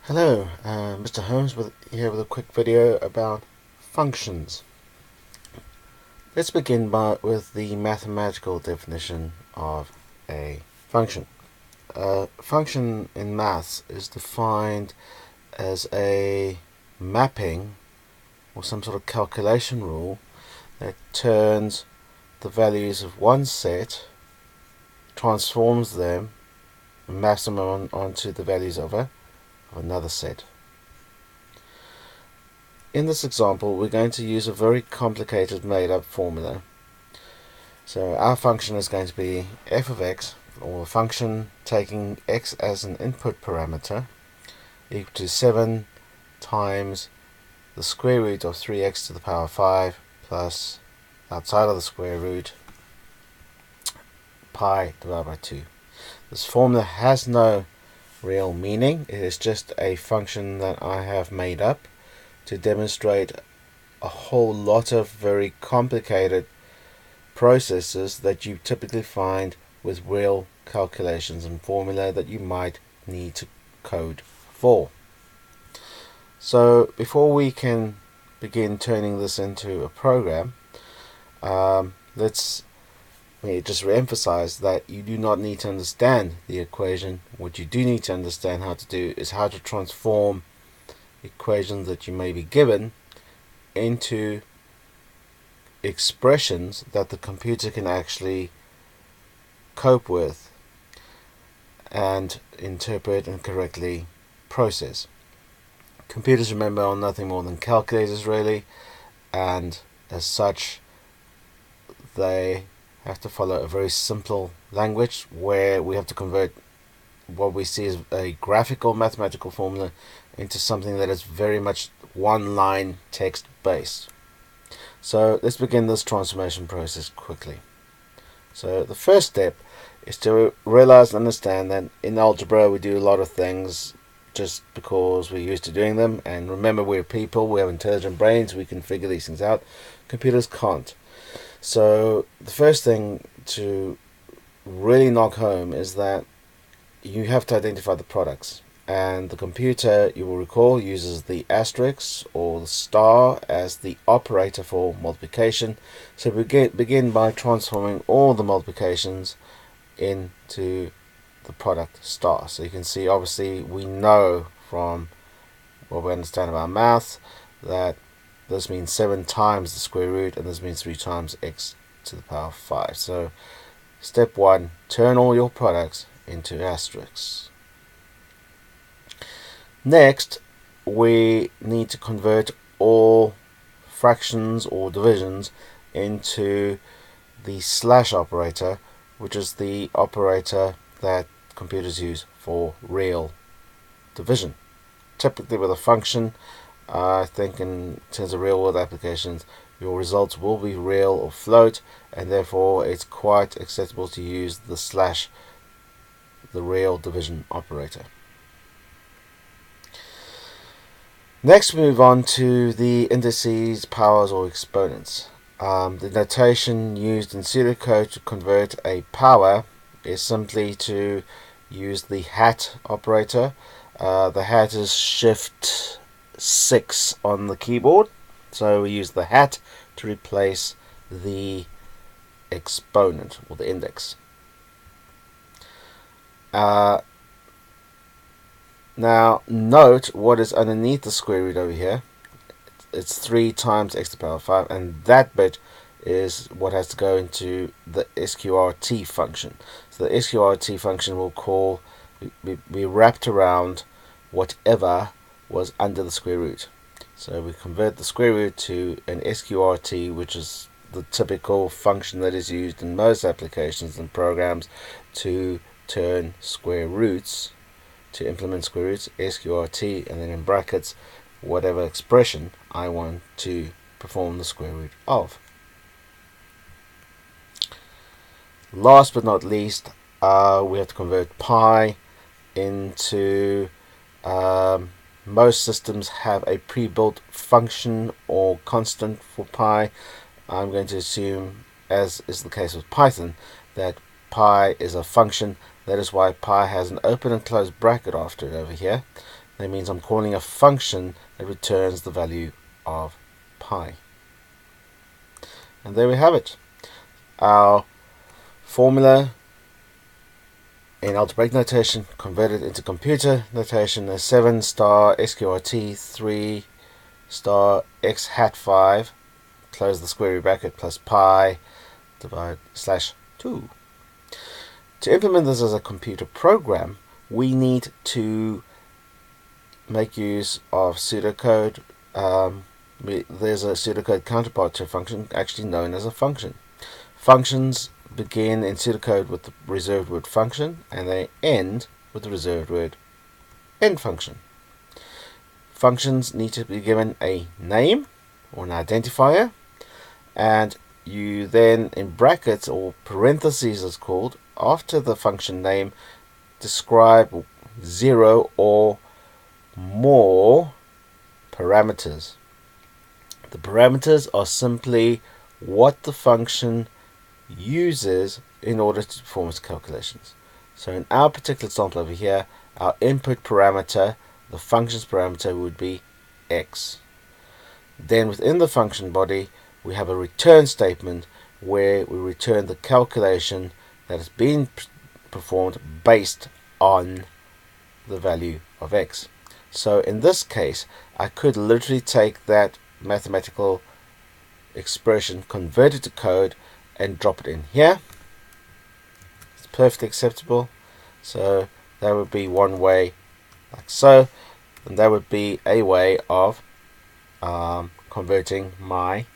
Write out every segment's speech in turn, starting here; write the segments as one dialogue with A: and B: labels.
A: Hello, Mr. Holmes here with a quick video about functions. Let's begin with the mathematical definition of a function. A function in maths is defined as a mapping or some sort of calculation rule that turns the values of one set, transforms them, and maps them onto the values of another set. In this example, we're going to use a very complicated made-up formula. So our function is going to be f of x, or a function taking x as an input parameter, equal to 7 times the square root of 3x to the power 5 plus, outside of the square root, pi divided by 2. This formula has no real meaning. It is just a function that I have made up to demonstrate a whole lot of very complicated processes that you typically find with real calculations and formula that you might need to code for. So before we can begin turning this into a program, let's just re-emphasize that you do not need to understand the equation. What you do need to understand how to do is how to transform equations that you may be given into expressions that the computer can actually cope with and interpret and correctly process. Computers, remember, are nothing more than calculators really, and as such they have to follow a very simple language where we have to convert what we see as a graphical mathematical formula into something that is very much one line text based. So let's begin this transformation process quickly. So the first step is to realize and understand that in algebra we do a lot of things just because we're used to doing them, and remember, we're people, we have intelligent brains, we can figure these things out. Computers can't. So the first thing to really knock home is that you have to identify the products, and the computer, you will recall, uses the asterisk or the star as the operator for multiplication. So we begin by transforming all the multiplications into the product star. So you can see, obviously, we know from what we understand about math that this means 7 times the square root, and this means 3 times x to the power 5. So step 1, turn all your products into asterisks. Next, we need to convert all fractions or divisions into the slash operator, which is the operator that computers use for real division. Typically with a function, I think in terms of real world applications, your results will be real or float, and therefore it's quite acceptable to use the slash, the real division operator. Next, we move on to the indices, powers, or exponents. The notation used in pseudocode to convert a power is simply to use the hat operator. The hat is shift 6 on the keyboard, so we use the hat to replace the exponent or the index. Now note what is underneath the square root over here. It's 3 times x to the power 5, and that bit is what has to go into the sqrt function. So the sqrt function will be wrapped around whatever was under the square root. So we convert the square root to an sqrt, which is the typical function that is used in most applications and programs to turn square roots, to implement square roots, sqrt, and then in brackets whatever expression I want to perform the square root of. Last but not least, we have to convert pi into, most systems have a pre-built function or constant for pi. I'm going to assume, as is the case with Python, that pi is a function. That is why pi has an open and closed bracket after it over here. That means I'm calling a function that returns the value of pi. And there we have it. Our formula in algebraic notation converted into computer notation is 7 star sqrt 3 star x hat 5 close the square bracket plus pi divide slash 2. To implement this as a computer program, we need to make use of pseudocode. There's a pseudocode counterpart to a function actually known as a function. Functions begin in pseudocode with the reserved word function, and they end with the reserved word end function. Functions need to be given a name or an identifier, and you then, in brackets or parentheses as called, after the function name, describe 0 or more parameters. The parameters are simply what the function uses in order to perform its calculations. So in our particular example over here, our input parameter, the function's parameter, would be x. Then within the function body, we have a return statement where we return the calculation that has been performed based on the value of x. So in this case, I could literally take that mathematical expression, convert it to code, and drop it in here. It's perfectly acceptable. So that would be one way, like so, and that would be a way of converting my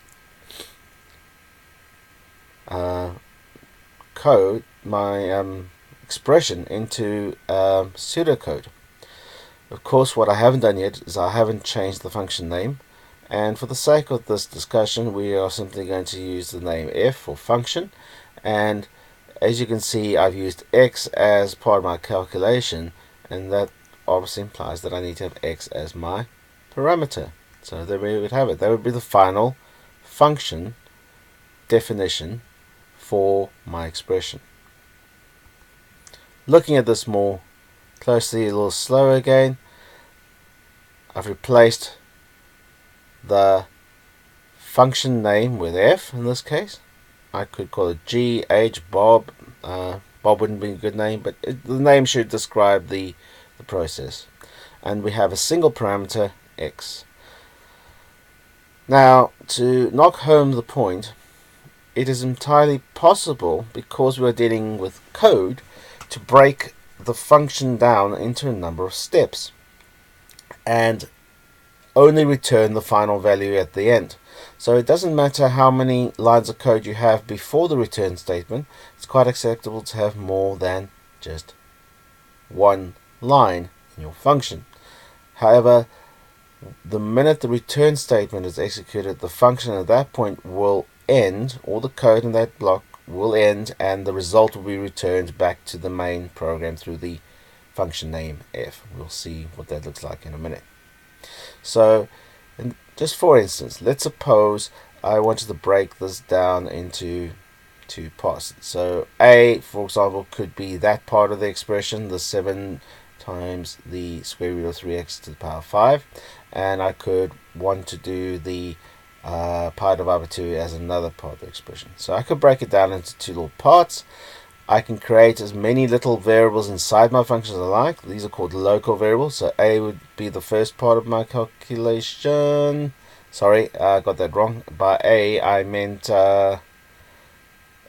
A: code, my expression into pseudocode. Of course, what I haven't done yet is I haven't changed the function name, and for the sake of this discussion, we are simply going to use the name f for function. And as you can see, I've used x as part of my calculation, and that obviously implies that I need to have x as my parameter. So there we would have it. That would be the final function definition for my expression. Looking at this more closely, a little slower again, I've replaced the function name with f in this case. I could call it G, H, Bob. Bob wouldn't be a good name, but the name should describe the process. And we have a single parameter, x. Now, to knock home the point, it is entirely possible, because we are dealing with code, to break the function down into a number of steps and only return the final value at the end. So it doesn't matter how many lines of code you have before the return statement. It's quite acceptable to have more than just one line in your function. However, the minute the return statement is executed, the function at that point will end, or the code in that block will end, and the result will be returned back to the main program through the function name f. We'll see what that looks like in a minute. So, just for instance, let's suppose I wanted to break this down into two parts. So a, for example, could be that part of the expression, the 7 times the square root of 3x to the power 5, and I could want to do the pi divided by 2 as another part of the expression. So I could break it down into two little parts. I can create as many little variables inside my function as I like. These are called local variables. So a would be the first part of my calculation. Sorry, I got that wrong. By a, I meant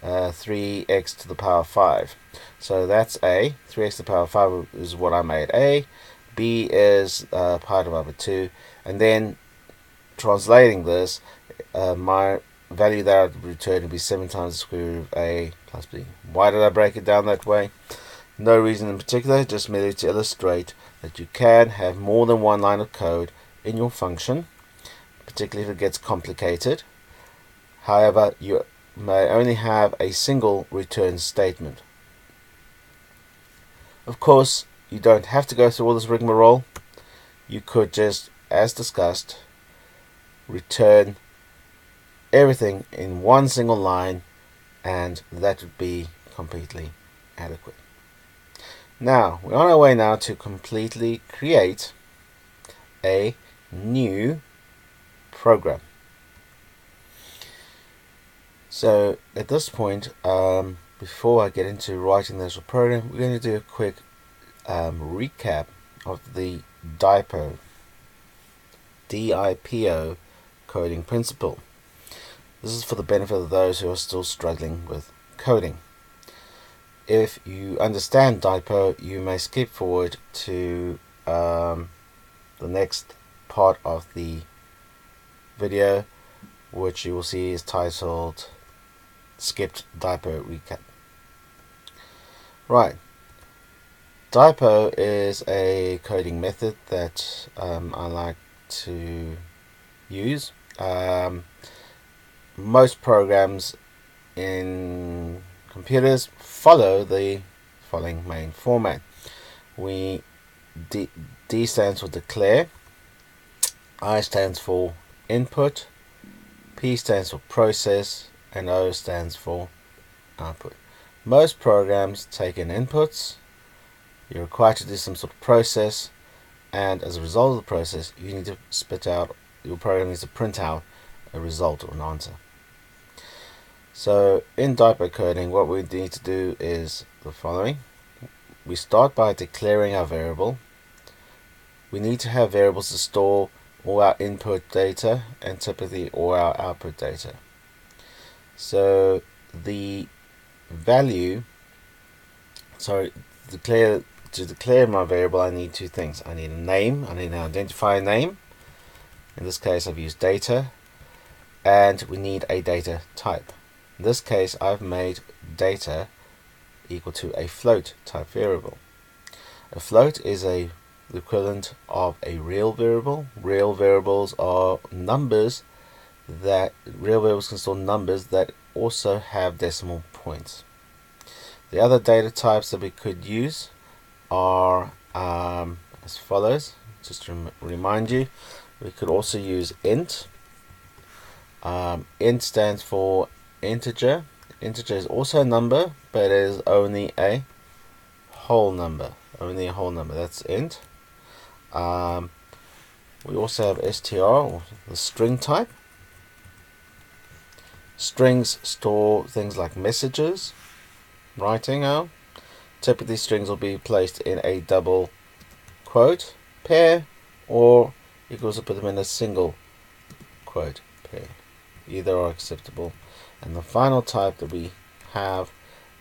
A: 3x to the power 5. So that's a. 3x to the power 5 is what I made a. B is pi divided by 2. And then translating this, my value that I would return would be 7 times the square root of a plus b. Why did I break it down that way? No reason in particular, just merely to illustrate that you can have more than one line of code in your function, particularly if it gets complicated. However, you may only have a single return statement. Of course, you don't have to go through all this rigmarole. You could just, as discussed, return everything in one single line, and that would be completely adequate. Now, we're on our way now to completely create a new program. So at this point, before I get into writing the actual program, we're going to do a quick recap of the DIPO coding principle. This is for the benefit of those who are still struggling with coding. If you understand DIPO, you may skip forward to the next part of the video, which you will see is titled Skipped DIPO Recap. Right. DIPO is a coding method that I like to use. Most programs in computers follow the following main format. D stands for declare, I stands for input, P stands for process, and O stands for output. Most programs take in inputs, you're required to do some sort of process, and as a result of the process, you need to spit out, your program needs to print out a result or an answer. So in DIPO coding, what we need to do is the following. We start by declaring our variable. We need to have variables to store all our input data and typically all our output data. So the value, to declare my variable, I need two things. I need a name, I need an identifier name. In this case, I've used data, and we need a data type. In this case, I've made data equal to a float type variable. A float is the equivalent of a real variable. Real variables can store numbers that also have decimal points. The other data types that we could use are as follows. Just to remind you, we could also use int. Int stands for integer. Integer is also a number, but it is only a whole number. That's int. We also have str, or the string type. Strings store things like messages, writing out. Typically strings will be placed in a double quote pair, or you can also put them in a single quote pair. Either are acceptable. And the final type that we have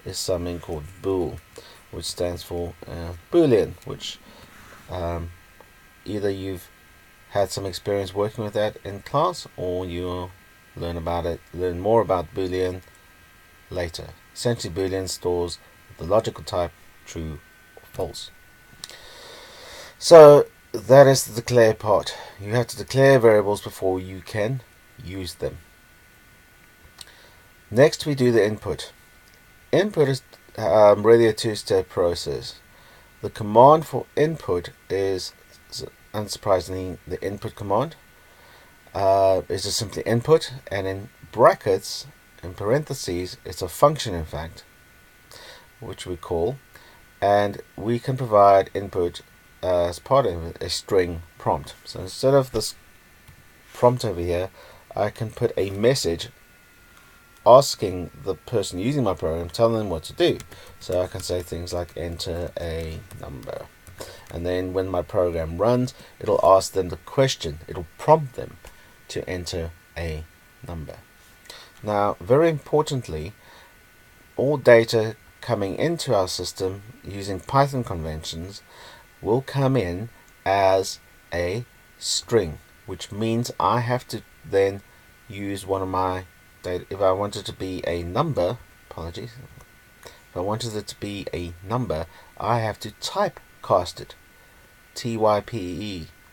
A: is something called bool, which stands for boolean, which either you've had some experience working with that in class, or you'll learn more about boolean later. Essentially, boolean stores the logical type true or false. So that is the declare part. You have to declare variables before you can use them. Next, we do the input. Input is really a two-step process. The command for input is, unsurprisingly, the input command. Is just simply input, and in brackets, in parentheses, it's a function, in fact, which we call, and we can provide input as part of a string prompt. So instead of this prompt over here, I can put a message asking the person using my program, telling them what to do. So I can say things like enter a number, and then when my program runs, it'll ask them the question, it'll prompt them to enter a number. Now, very importantly, all data coming into our system using Python conventions will come in as a string, which means I have to then use one of my data. If I want it to be a number, if I wanted it to be a number, I have to typecast it. Type,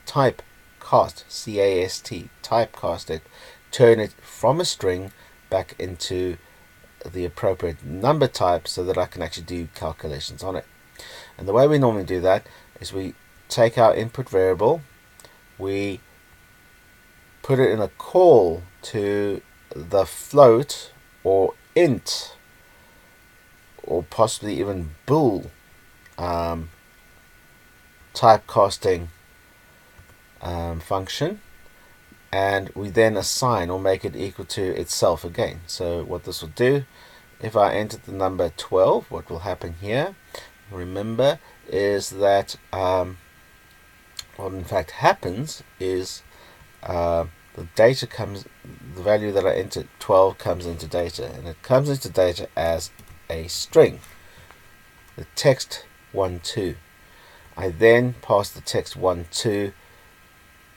A: typecast, C-A-S-T, typecast it, turn it from a string back into the appropriate number type so that I can actually do calculations on it. And the way we normally do that is we take our input variable, we put it in a call to the float or int or possibly even bool typecasting function, and we then assign or make it equal to itself again. So what this will do, if I enter the number 12, what will happen here, remember, is that what in fact happens is the data comes, the value that I entered, 12, comes into data, and it comes into data as a string, the text 1, 2. I then pass the text 1, 2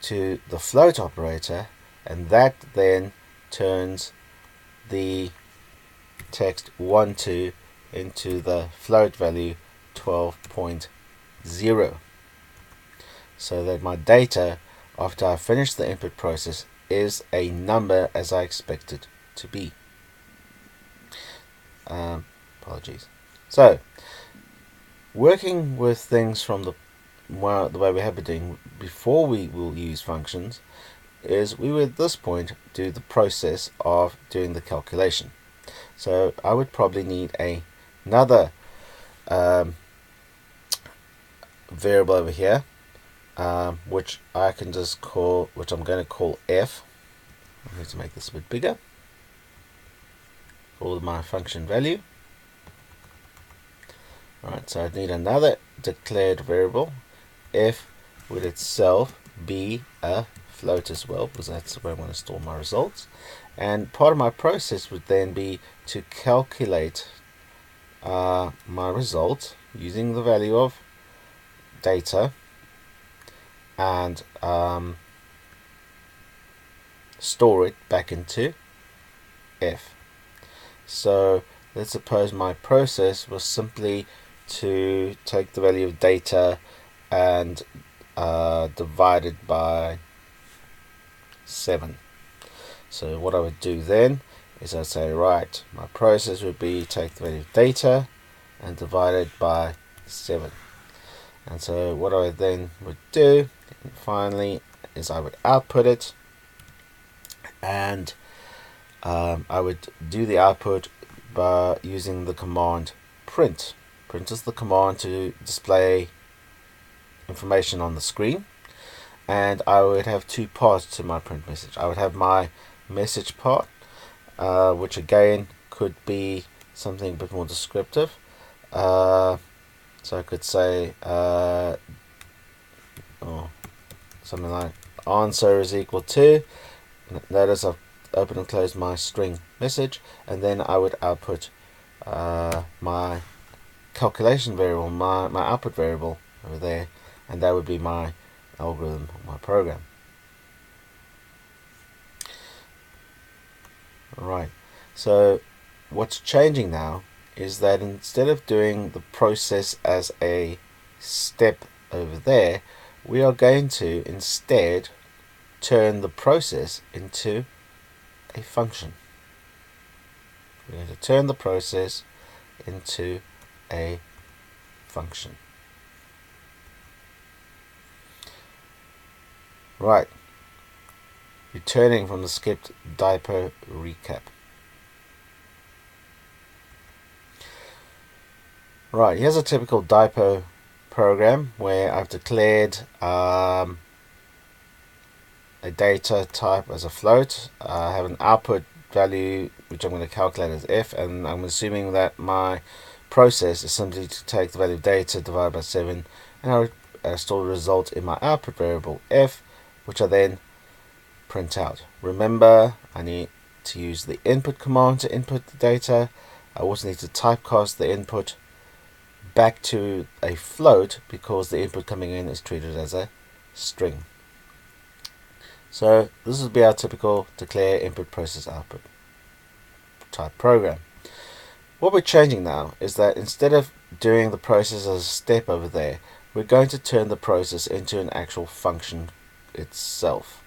A: to the float operator, and that then turns the text 1, 2 into the float value 12.0, so that my data, after I finish the input process, is a number as I expect it to be. Apologies. So, working with things from the way we have been doing before we will use functions, is we would at this point do the process of doing the calculation. So I would probably need another variable over here, which I can just call, which I'm going to call f. I need to make this a bit bigger for my function value. Alright, so I need another declared variable. F would itself be a float as well, because that's where I'm going to store my results. And part of my process would then be to calculate my result using the value of data and store it back into f. So let's suppose my process was simply to take the value of data and divide it by 7. So what I would do then is I'd say, right, my process would be take the value of data and divide it by 7. And so what I then would do finally is I would output it, and I would do the output by using the command print. Print is the command to display information on the screen, and I would have two parts to my print message. I would have my message part, which again could be something a bit more descriptive. So I could say something like answer is equal to, notice I've opened and closed my string message, and then I would output my calculation variable, my output variable over there, and that would be my algorithm, my program. Alright, so what's changing now is that instead of doing the process as a step over there, we are going to instead turn the process into a function. We're going to turn the process into a function. Right, returning from the skipped DIPO recap. Right, here's a typical DIPO program where I've declared a data type as a float. I have an output value which I'm going to calculate as f, and I'm assuming that my process is simply to take the value of data divided by 7, and I store the result in my output variable f, which I then print out. Remember, I need to use the input command to input the data. I also need to typecast the input back to a float because the input coming in is treated as a string. So this would be our typical declare input process output type program. What we're changing now is that instead of doing the process as a step over there, we're going to turn the process into an actual function itself.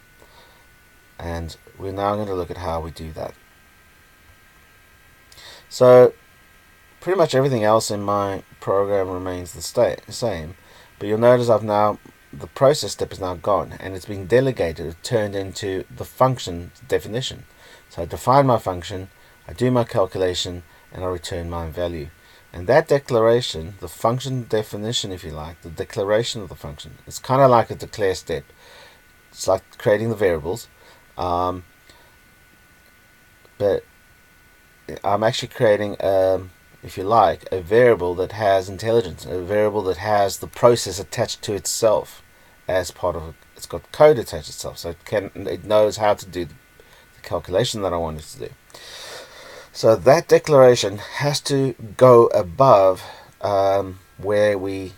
A: And we're now going to look at how we do that. So pretty much everything else in my program remains the same, but you'll notice the process step is now gone, and it's been delegated, it's turned into the function definition. So I define my function, I do my calculation, and I return my value. And that declaration, the function definition if you like, the declaration of the function, it's kind of like a declare step. it's like creating the variables, but I'm actually creating, if you like, a variable that has intelligence, a variable that has the process attached to itself as part of it. It's got code attached to itself, so it knows how to do the calculation that I want it to do. So that declaration has to go above where we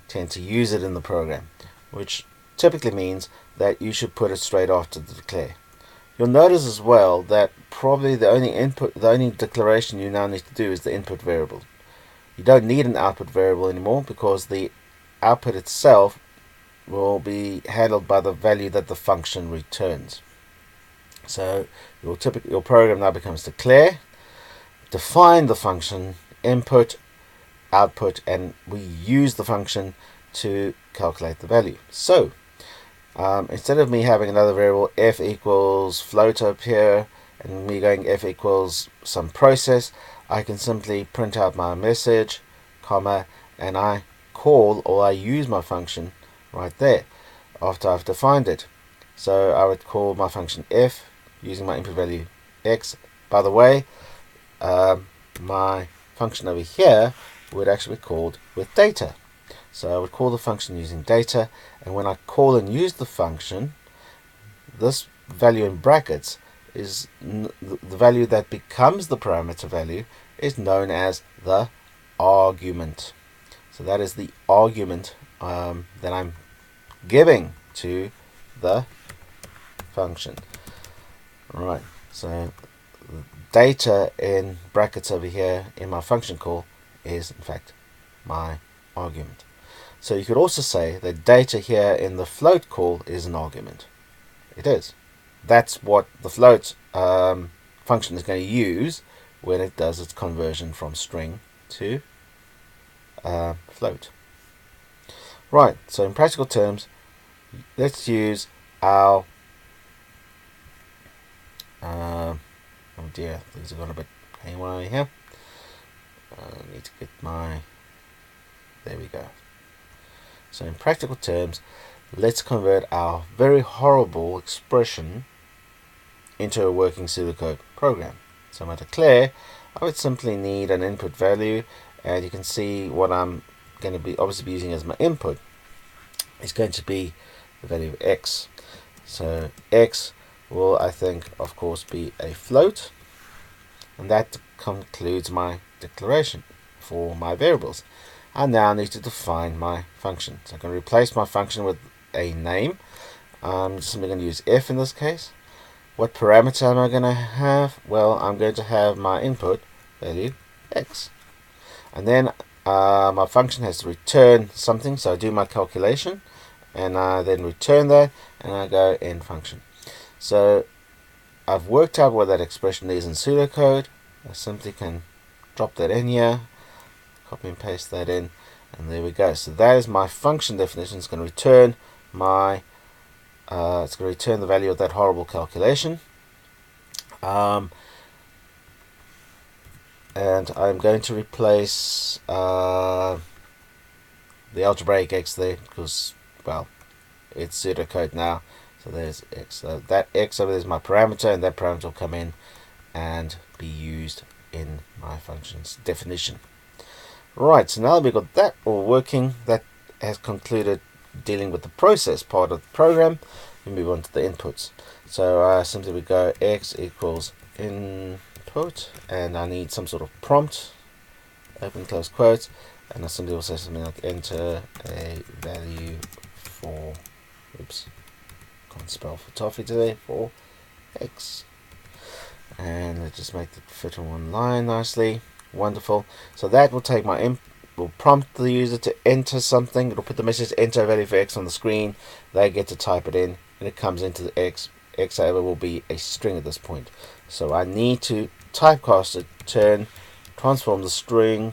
A: tend to use it in the program, which typically means that you should put it straight after the declare. You'll notice as well that probably the only declaration you now need to do is the input variable. You don't need an output variable anymore, because the output itself will be handled by the value that the function returns. So your program now becomes declare, define the function, input, output, and we use the function to calculate the value. So instead of me having another variable f equals float up here and me going f equals some process, I can simply print out my message, comma, and I call, or I use my function right there after I've defined it. So I would call my function f using my input value x. By the way, my function over here would actually be called with data. So I would call the function using data, and when I call and use the function, this value in brackets is the value that becomes the parameter value is known as the argument. So that is the argument that I'm giving to the function. Alright, so data in brackets over here in my function call is in fact my argument. So you could also say that data here in the float call is an argument. It is. That's what the float function is going to use when it does its conversion from string to float. Right, so in practical terms, let's use our oh dear, things have gone a bit haywire here. I need to get my, there we go. So in practical terms, let's convert our very horrible expression into a working pseudocode program. So I'm going to declare, I would simply need an input value, and you can see what I'm going to be obviously using as my input is going to be the value of x. So x will, I think, of course, be a float, and that concludes my declaration for my variables. I now need to define my function. So I'm going to replace my function with a name. I'm just simply going to use f in this case. What parameter am I going to have? Well, I'm going to have my input value x. And then my function has to return something, so I do my calculation, and I then return that, and I go end function. So I've worked out what that expression is in pseudocode. I simply can drop that in here, copy and paste that in, and there we go. So that is my function definition. It's going to return my it's going to return the value of that horrible calculation, and I'm going to replace the algebraic x there, because, well, it's pseudocode now. So there's x. So that x over there is my parameter, and that parameter will come in and be used in my function's definition. Right, so now that we've got that all working, that has concluded dealing with the process part of the program. We move on to the inputs. So simply we go x equals input, and I need some sort of prompt, open close quotes, and I simply will say something like enter a value for, oops, can't spell for toffee today, for x. And let's just make it fit in one line nicely. Wonderful. So that will take my will prompt the user to enter something. It'll put the message enter a value for x on the screen. They get to type it in, and it comes into the x. X, however, will be a string at this point. So I need to typecast it, transform the string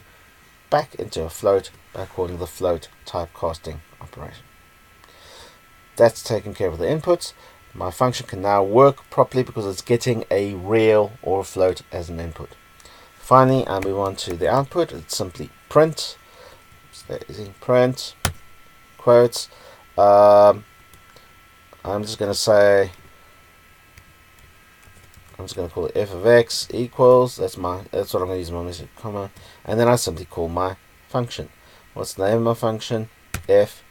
A: back into a float by calling the float typecasting operation. That's taken care of the inputs. My function can now work properly because it's getting a real or a float as an input. Finally, I move on to the output. It's simply print. So that is in print quotes. I'm just going to say, I'm just going to call it f of x equals, that's what I'm going to use my missing comma, and then I simply call my function. What's the name of my function? F.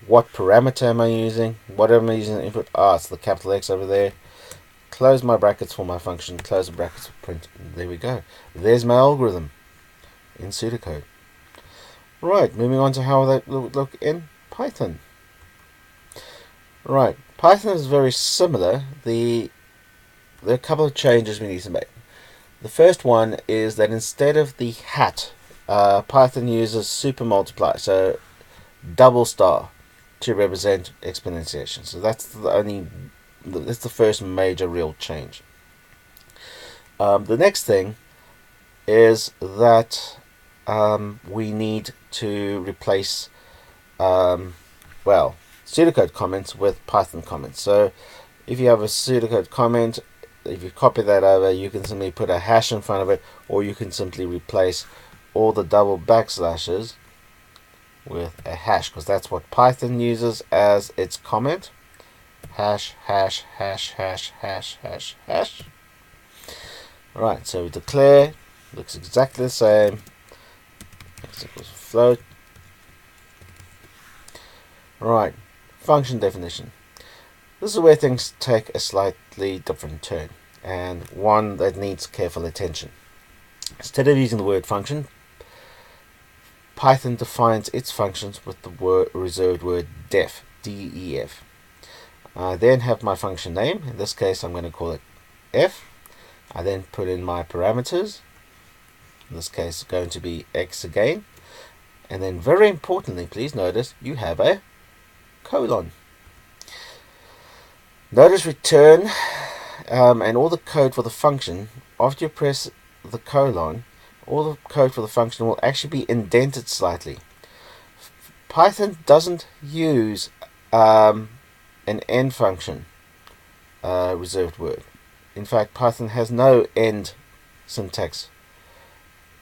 A: What parameter am I using? What am I using the input? It's the capital X over there. Close my brackets for my function, close the brackets for print. There we go. There's my algorithm in pseudocode. Right, moving on to how that would look in Python. Right, Python is very similar. There are a couple of changes we need to make. The first one is that instead of the hat, Python uses super multiply, so double star, to represent exponentiation. So that's the first major real change. The next thing is that we need to replace pseudocode comments with Python comments. So if you have a pseudocode comment, if you copy that over, you can simply put a hash in front of it, or you can simply replace all the double backslashes with a hash, because that's what Python uses as its comment. Hash, hash, hash, hash, hash, hash, hash. Right, so we declare, looks exactly the same. X equals float. Right, function definition. This is where things take a slightly different turn, and one that needs careful attention. Instead of using the word function, Python defines its functions with the reserved word def, D-E-F. I then have my function name. In this case, I'm going to call it f. I then put in my parameters. In this case, it's going to be x again. And then, very importantly, please notice you have a colon. Notice return and all the code for the function. After you press the colon, all the code for the function will actually be indented slightly. Python doesn't use an end function reserved word. In fact, Python has no end syntax.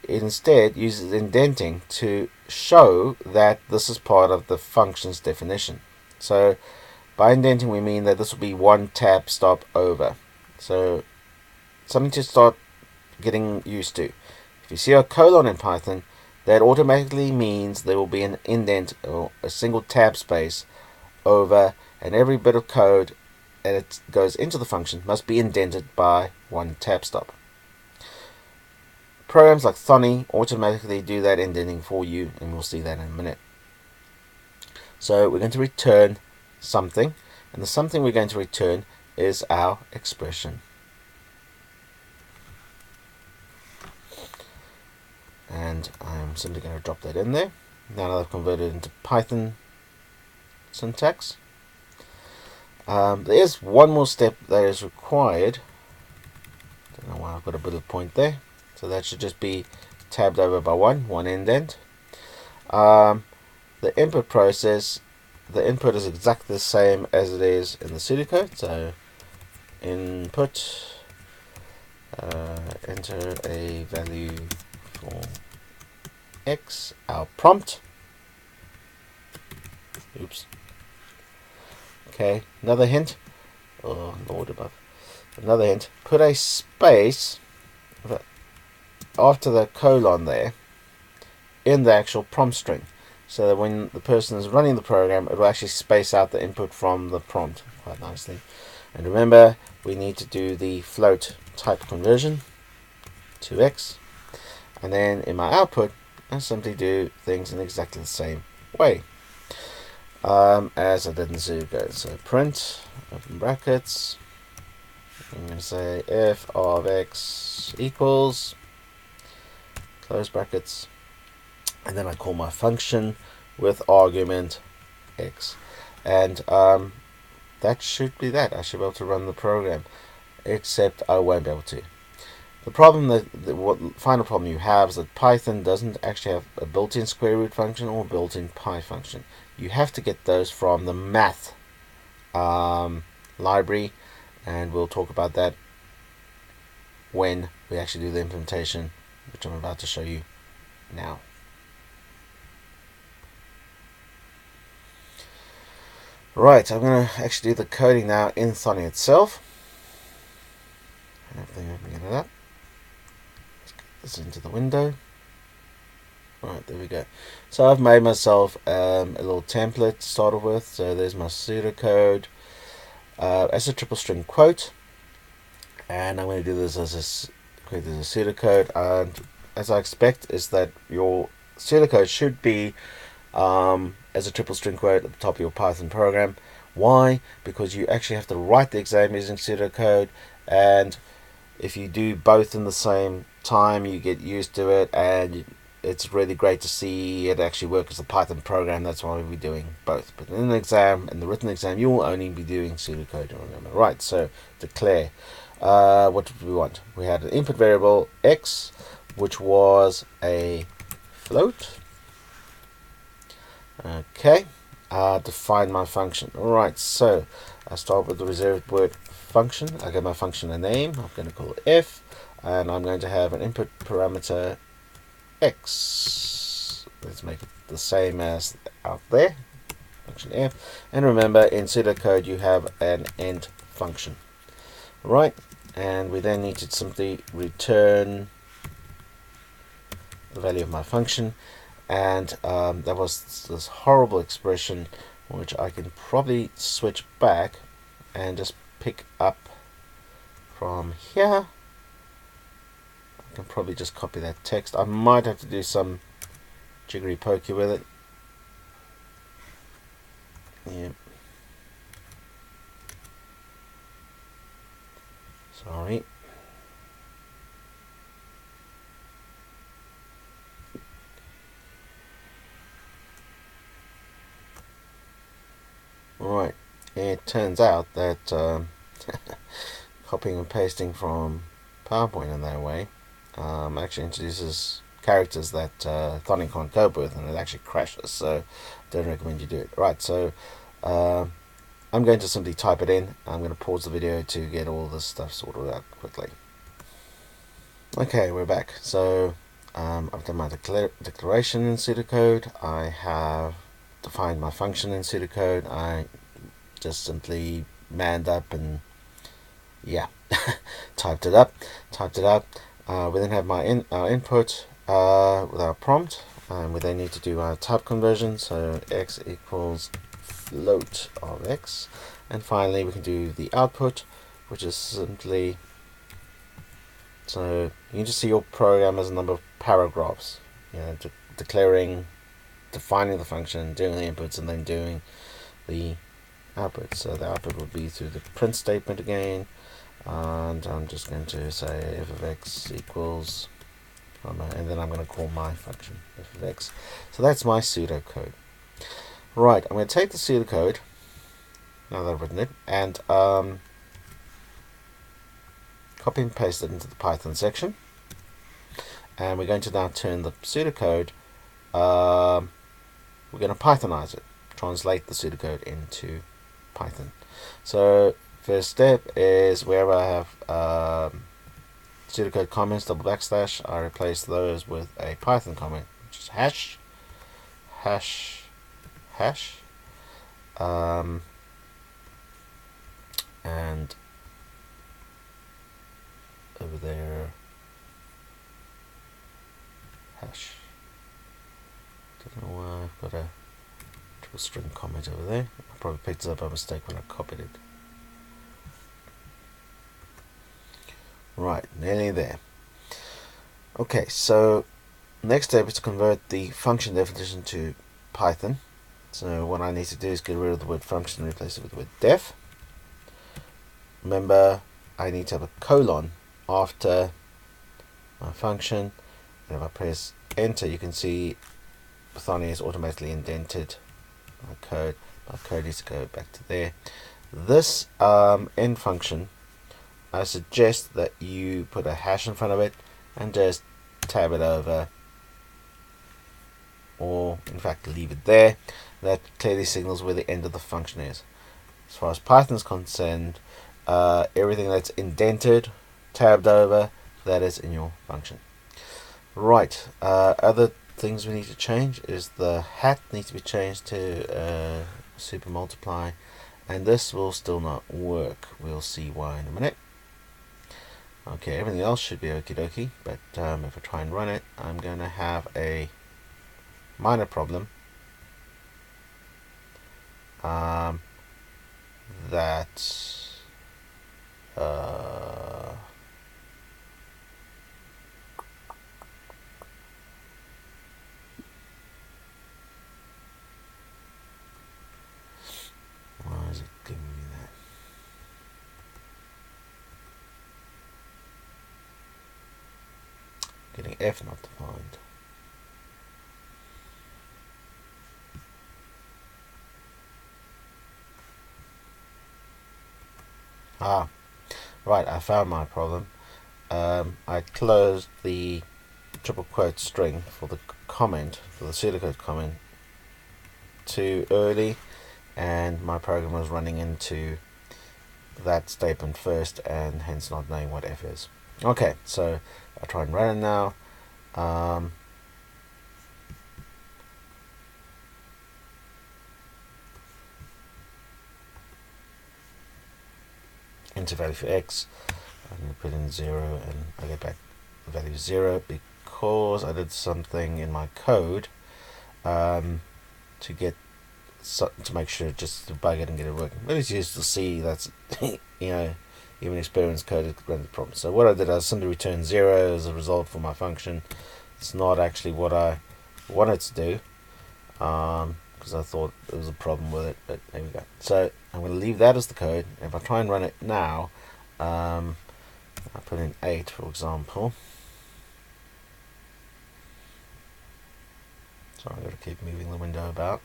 A: It instead uses indenting to show that this is part of the function's definition. So by indenting we mean that this will be one tab stop over. So something to start getting used to. If you see a colon in Python, that automatically means there will be an indent or a single tab space over, and every bit of code that it goes into the function must be indented by one tab stop. Programs like Thonny automatically do that indenting for you, and we'll see that in a minute. So we're going to return something, and the something we're going to return is our expression. And I'm simply going to drop that in there. Now that I've converted it into Python syntax. There is one more step that is required. Don't know why I've got a bullet point there. So that should just be tabbed over by one indent. The input process, the input is exactly the same as it is in the pseudocode. So input, enter a value for x, our prompt. Oops. Okay, another hint. Oh Lord above. Another hint. Put a space after the colon there in the actual prompt string, so that when the person is running the program, it will actually space out the input from the prompt quite nicely. And remember, we need to do the float type conversion to x, and then in my output I simply do things in exactly the same way as I did in pseudocode. So print, open brackets, I'm going to say f of x equals, close brackets, and then I call my function with argument x, and that should be that. I should be able to run the program, except I won't be able to. The problem what final problem you have is that Python doesn't actually have a built-in square root function or built-in pi function. You have to get those from the math library, and we'll talk about that when we actually do the implementation, which I'm about to show you now. Right, I'm going to actually do the coding now in Thonny itself. And everything, opening it up. Let's get this into the window. Right, there we go. So I've made myself a little template to start off with. So there's my pseudocode as a triple string quote. And I'm going to do this as create this as a pseudocode. And as I expect is that your pseudocode should be as a triple string quote at the top of your Python program. Why? Because you actually have to write the exam using pseudocode, and if you do both in the same time, you get used to it, and it's really great to see it actually work as a Python program. That's why we'll be doing both. But in the exam, in the written exam, you will only be doing pseudocode. Remember, right? So declare. What did we want? We had an input variable x, which was a float. Okay, define my function. Alright, so I start with the reserved word function. I give my function a name. I'm going to call it f, and I'm going to have an input parameter x. Let's make it the same as out there, function f. And remember, in pseudocode you have an end function. Right, and we then need to simply return the value of my function. And that was this horrible expression, which I can probably switch back and just pick up from here. I can probably just copy that text. I might have to do some jiggery pokey with it. Yeah. Sorry. Right, it turns out that copying and pasting from PowerPoint in that way actually introduces characters that Thonny can't cope with, and it actually crashes, so don't recommend you do it. Right, so I'm going to simply type it in. I'm going to pause the video to get all this stuff sorted out quickly. Okay, we're back. So I've done my declaration in pseudocode. I have defined my function in pseudocode. I just simply manned up and typed it up. We then have my input with our prompt, and we then need to do our type conversion. So x equals float of x, and finally we can do the output, which is simply, so you can just see your program as a number of paragraphs, defining the function, doing the inputs, and then doing the output. So the output would be through the print statement again, and I'm just going to say f of x equals, and then I'm going to call my function f of x. So that's my pseudocode. Right, I'm going to take the pseudocode, now that I've written it, and copy and paste it into the Python section, and we're going to now turn the pseudocode, we're going to Pythonize it, translate the pseudocode into Python. So first step is wherever I have pseudocode comments, double backslash, I replace those with a Python comment, which is hash, and over there, hash. Don't know why I've got a triple string comment over there. I probably picked it up by mistake when I copied it. Right, nearly there. Okay, so next step is to convert the function definition to Python. So what I need to do is get rid of the word function and replace it with the word def. Remember, I need to have a colon after my function, and if I press enter, you can see Thonny is automatically indented my code. My code needs to go back to there. This end function, I suggest that you put a hash in front of it and just tab it over, or in fact leave it there. That clearly signals where the end of the function is. As far as Python is concerned, everything that's indented, tabbed over, that is in your function. Right, other things we need to change is the hat needs to be changed to super multiply, and this will still not work. We'll see why in a minute. Okay, everything else should be okie dokie, but if I try and run it, I'm going to have a minor problem that why is it giving me that? Getting F not defined. Right, I found my problem. I closed the triple quote string for the comment, for the pseudocode comment, too early, and my program was running into that statement first, and hence not knowing what F is. Okay, so I try and run it now. Enter value for X. I'm going to put in 0 and I get back the value 0 because I did something in my code to make sure, just to bug it and get it working. But it's used to see that's even experienced code runs the problem. So what I did, I simply returned 0 as a result for my function. It's not actually what I wanted to do because I thought there was a problem with it, but there we go. So I'm going to leave that as the code. If I try and run it now, I put in 8 for example. So I'm going to keep moving the window about,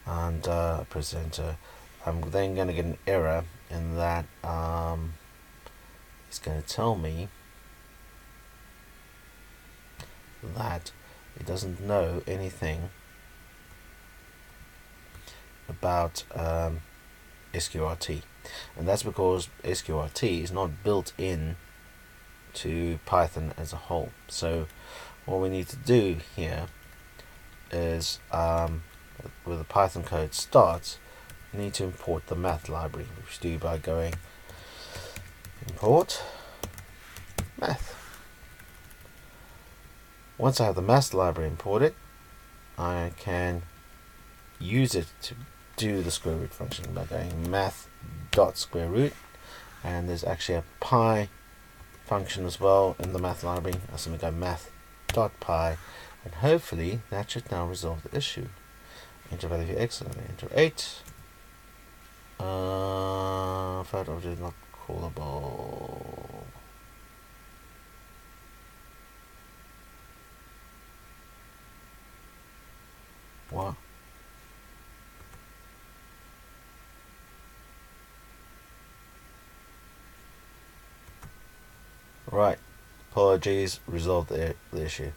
A: and press enter. I'm then going to get an error in that it's going to tell me that it doesn't know anything about sqrt, and that's because sqrt is not built in to Python as a whole. So what we need to do here is where the Python code starts, we need to import the math library, which we do by going import math. Once I have the math library imported, I can use it to do the square root function by going math.square root, and there's actually a pi function as well in the math library. I simply go math.pi, and hopefully that should now resolve the issue. Enter value for X, and enter 8. Third object not callable. What? Right, apologies, resolved the issue.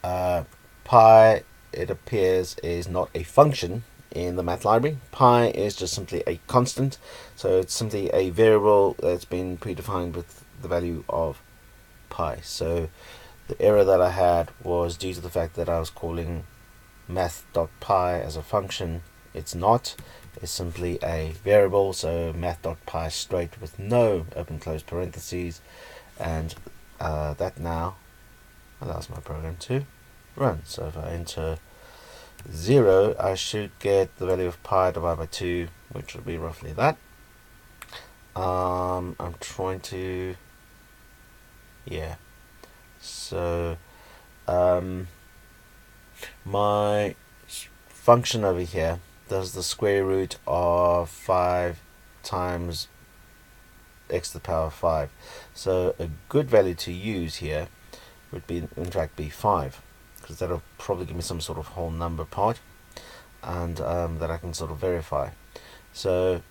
A: Pi, it appears, is not a function in the math library. Pi is just simply a constant, so it's simply a variable that's been predefined with the value of pi. So the error that I had was due to the fact that I was calling math.pi as a function. It's not. It's simply a variable, so math.pi straight with no open close parentheses, and that now allows my program to run. So if I enter 0, I should get the value of pi divided by 2, which will be roughly that. I'm trying to, so my function over here does the square root of 5 times x to the power of 5. So a good value to use here would be, in fact, be 5, because that'll probably give me some sort of whole number part, and that I can sort of verify. So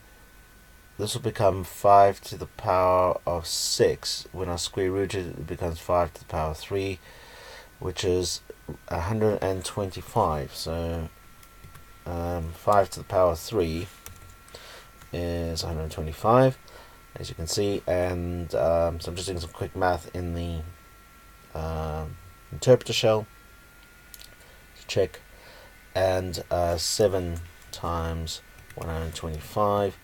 A: this will become 5 to the power of 6. When I square root it, it becomes 5 to the power of 3, which is 125. So 5 to the power of 3 is 125, as you can see, and so I'm just doing some quick math in the interpreter shell to check, and 7 times 125.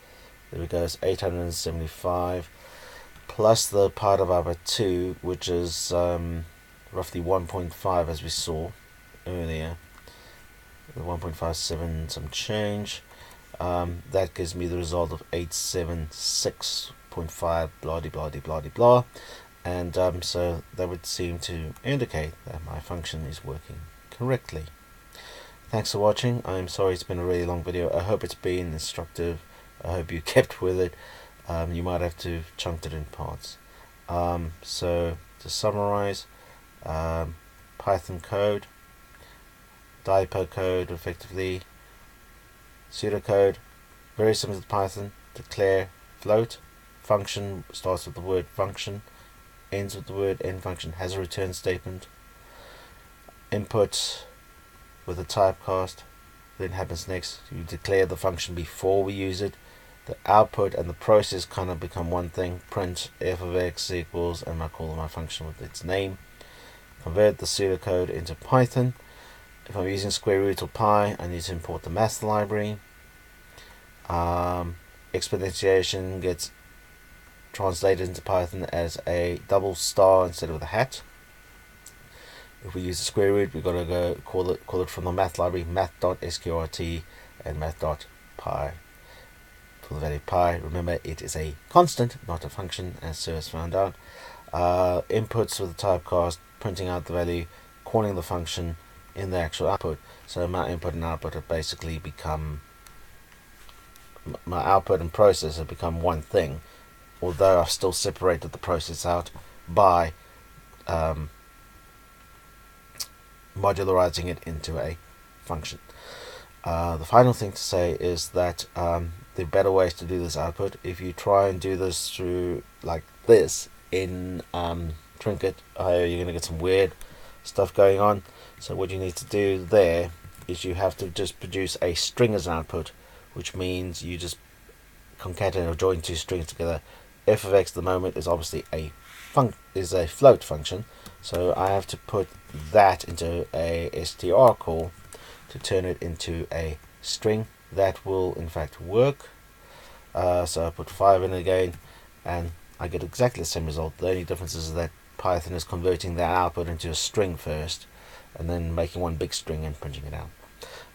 A: There we go, it's 875 plus the pi divided by 2, which is roughly 1.5 as we saw earlier, 1.57 some change. That gives me the result of 876.5 blah de blah de blah de blah, and so that would seem to indicate that my function is working correctly. Thanks for watching. I'm sorry it's been a really long video. I hope it's been instructive. I hope you kept with it. You might have to chunk it in parts. So to summarize, Python code, DIPO code effectively, pseudocode, very similar to Python. Declare float, function starts with the word function, ends with the word end function, has a return statement, input with a typecast. Then happens next, you declare the function before we use it. The output and the process kind of become one thing. Print f of x equals, and I call my function with its name. Convert the pseudocode into Python. If I'm using square root or pi, I need to import the math library. Exponentiation gets translated into Python as a double star instead of the hat. If we use the square root, we've got to go call it from the math library, math.sqrt and math.pi. For the value pi, remember it is a constant, not a function, as Sir has found out. Inputs with the typecast, printing out the value, calling the function in the actual output. So my input and output have basically become, my output and process have become one thing, although I've still separated the process out by modularizing it into a function. The final thing to say is that the better ways to do this output, if you try and do this through like this in Trinket, you're going to get some weird stuff going on. So what you need to do there is you have to just produce a string as an output, which means you just concatenate or join two strings together. F of x at the moment is obviously a float function, so I have to put that into a str call to turn it into a string. That will in fact work. So I put 5 in again and I get exactly the same result. The only difference is that Python is converting that output into a string first and then making one big string and printing it out.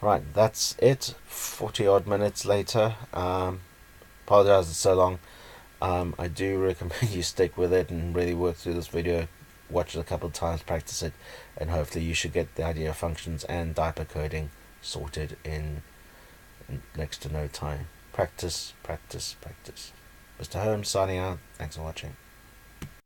A: Alright, that's it. 40 odd minutes later. Apologize it's so long. I do recommend you stick with it and really work through this video. Watch it a couple of times, practice it, and hopefully you should get the idea of functions and DIPO coding sorted in next to no time. Practice, practice, practice. Mr. Holmes signing out. Thanks for watching.